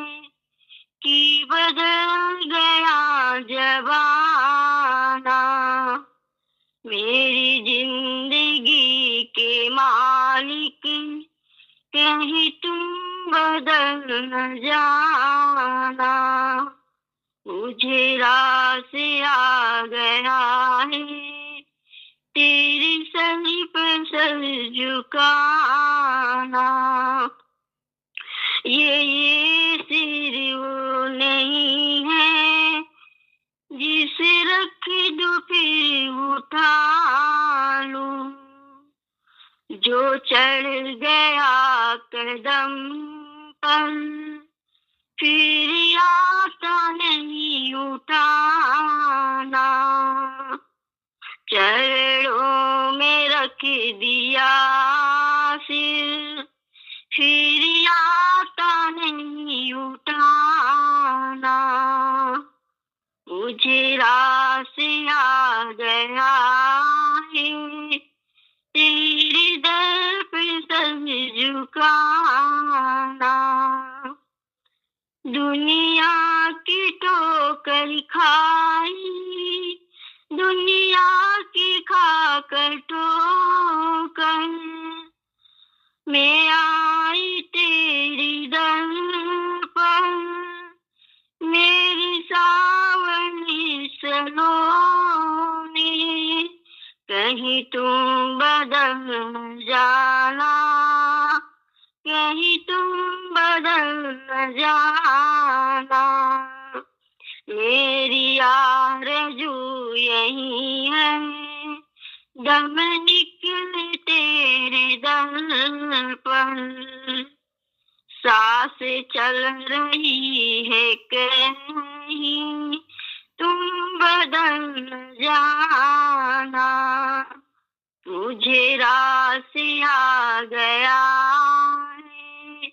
[SPEAKER 2] कि बदल गया जमाना। मेरी जिंदगी के मालिक कहीं तुम बदल न जाना। मुझे रास आ गया है, तेरी सही पर सर झुकाना। ये सिर वो नहीं है जिसे रख दो फिर उठा लूं, जो चढ़ गया कदम पर फिर आता नहीं उठाना। चरणों में रख दिया सिर फिर आता नहीं उठाना। मुझे रास आ गया है, तेरे दर पे सर झुकाना। दुनिया की ठोकर खाई, दुनिया की खाकर ठोकर, मैं आई तेरी दर पर, मेरी सावनी सलोनी। कहीं तुम बदल न जाना, कहीं तुम बदल न जाना। मेरी आरज़ू यही है, दम निकले तेरे दर पर। सांस चल रही है कहीं, तुम बदल न जाना। मुझे रास आ गया है,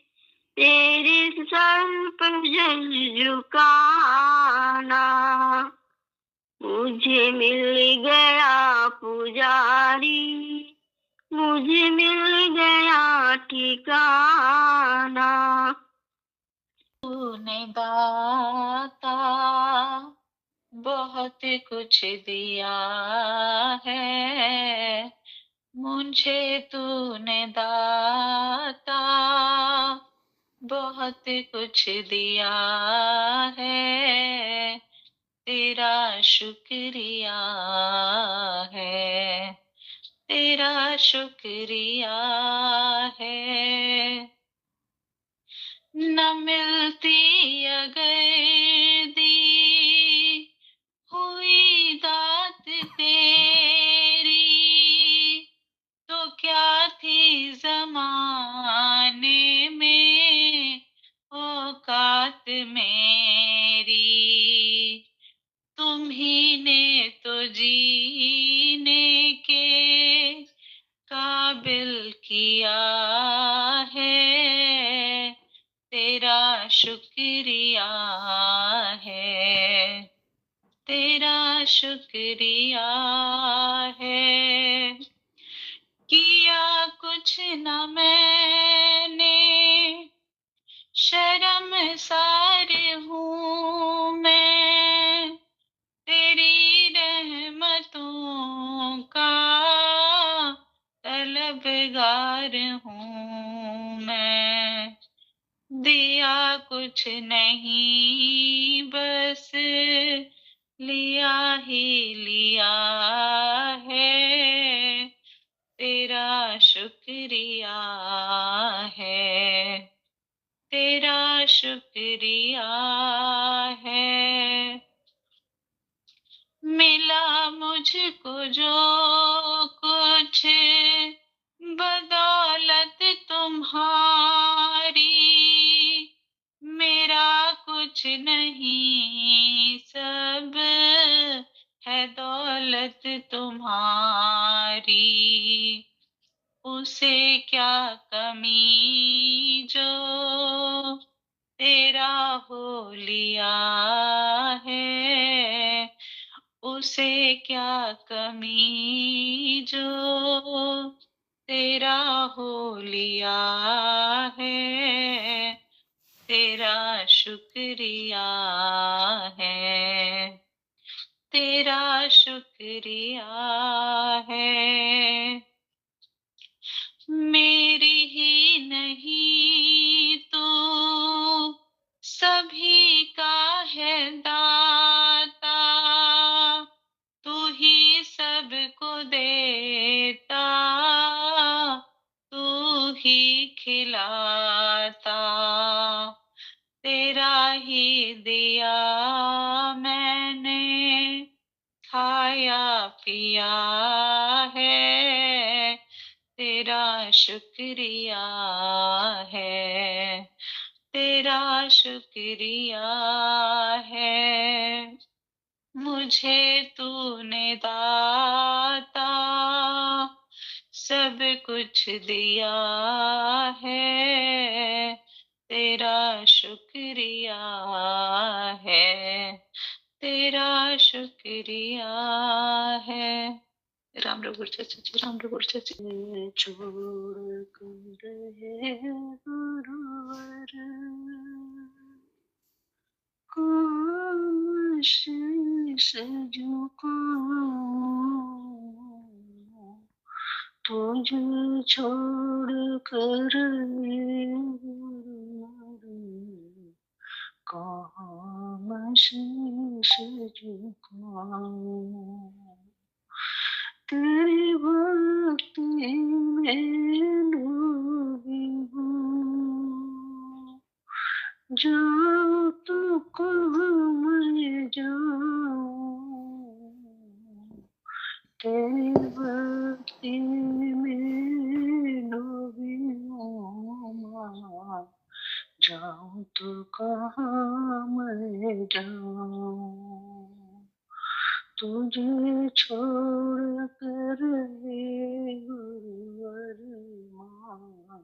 [SPEAKER 2] तेरे सर पर जल झुकाना। मुझे मिल गया पुजारी, मुझे मिल गया ठिकाना।
[SPEAKER 6] तूने दाता बहुत कुछ दिया है, मुझे तूने दाता बहुत कुछ दिया है, तेरा शुक्रिया है, तेरा शुक्रिया है। न मिलती अगर दी हुई दात तेरी, तो क्या थी ज़माने में औकात मेरी। तुम्ही ने तो जीने के काबिल किया है, तेरा शुक्रिया है, तेरा शुक्रिया है। किया कुछ न मैंने, शर्मसार हूँ मैं, तेरी रहमतों का तलबगार हूँ मैं। दिया कुछ नहीं बस लिया ही लिया है, तेरा शुक्रिया है, तेरा शुक्रिया है। मिला मुझको जो कुछ बदौलत तुम्हारी, मेरा कुछ नहीं सब है दौलत तुम्हारी। उसे क्या कमी जो तेरा हो लिया है, उसे क्या कमी जो तेरा हो लिया है, तेरा शुक्रिया है, तेरा शुक्रिया है। मेरी ही नहीं तो सभी का है दाता, तू ही सबको देता, तू ही खिलाता, तेरा ही दिया मैंने खाया पिया है, तेरा शुक्रिया है, तेरा शुक्रिया है। मुझे तूने दाता सब कुछ दिया है, तेरा शुक्रिया है, तेरा शुक्रिया है। राम रघुवर चाचा जी, राम रघुवर चाचा जी।
[SPEAKER 2] छोड़ कर रहे गुरुवर को शीश झुकाऊं, तुझे छोड़ कर कहाँ मैं शीश झुकाऊं, तेरी भक्ति में डूबी हूँ, जाऊँ तो कहाँ मैं जाऊँ, तेरी भक्ति में डूबी हूँ माँ, जाऊँ तो कहाँ मैं जाऊँ, तुझे छोड़ कर हे गुरुवर माँ,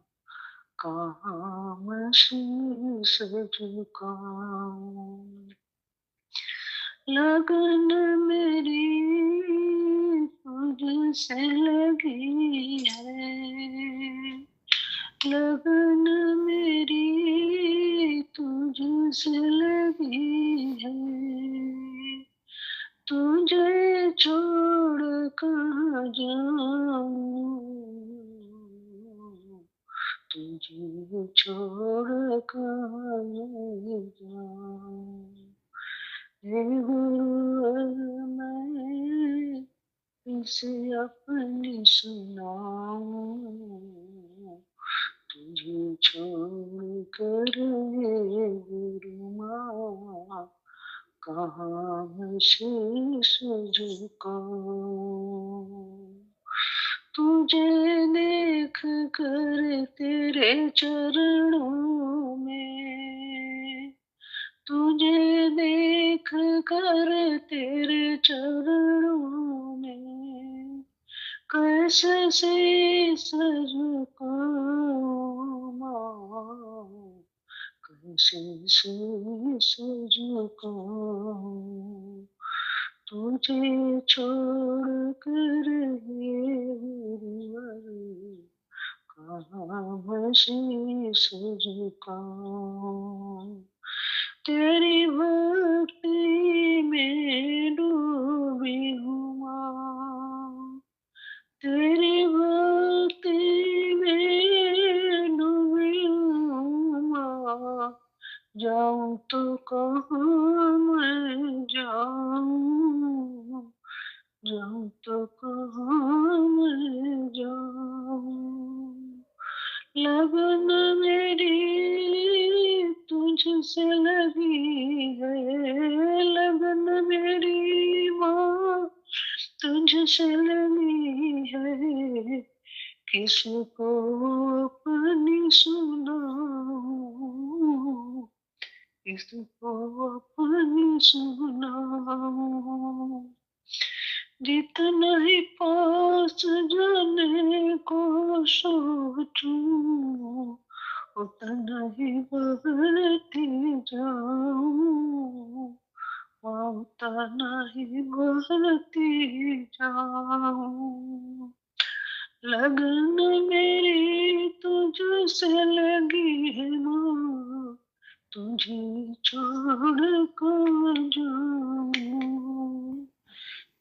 [SPEAKER 2] कहाँ मैं शीश झुकाऊं। लगन मेरी तुझसे लगी है, लगन मेरी तुझसे लगी है, तुझे छोड़ कहाँ जाऊं, तुझे छोड़ कहाँ जाऊं, हे गुरुवर मैं इसे अपनी सुनाऊं, तुझे छोड़ कर हे गुरु माँ, कहाँ मैं शीश झुकाऊं, तुझे देख कर तेरे चरणों में, तुझे देख कर तेरे चरणों में, कैसे शीश झुकाऊं माँ, कैसे शीश झुकाऊं, तुझे छोड़ कर हे गुरुवर, कहाँ मैं शीश झुकाऊं, तेरी भक्ति में डूबी हूँ माँ, तेरी भक्ति में डूबी हूँ माँ, जाऊँ तो कहाँ मैं जाऊँ, जाऊँ तो कहाँ मैं जाऊँ, लगन मेरी तुझसे लगी है, लगन मेरी माँ तुझसे लगी है, किसको अपनी सुनाऊं, किसको अपनी सुनाऊं, जितना ही पास जाने को सोचूं उतना ही बहती जाऊं, उतना ही बहती जाऊं। लगन मेरी तुझसे लगी है माँ, तुझे छोड़ कर जाऊं।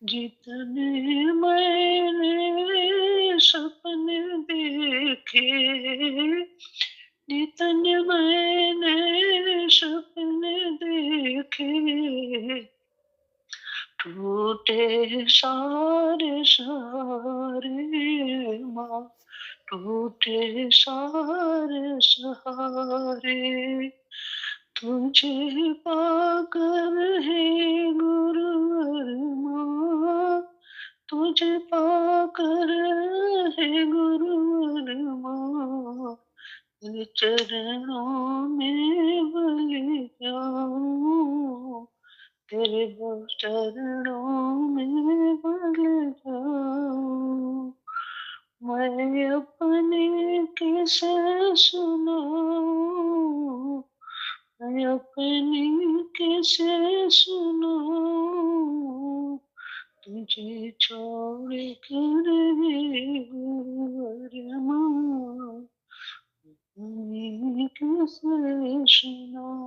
[SPEAKER 2] जितने मैंने सपने देखे, जितने मैंने सपने देखे, टूटे सारे सारे माँ, टूटे सारे सहारे। तुझे पाकर है गुरुवर माँ, तुझे पाकर है गुरुवर माँ, तेरे चरणों में बलि जाऊं, तेरे चरणों में बलि जाऊं। मैं अपने किसे सुनाऊं, मैं अपनी किसे सुनाऊं, तुझे छोड़ कर गुरुवर माँ, मैं किसे सुनाऊं।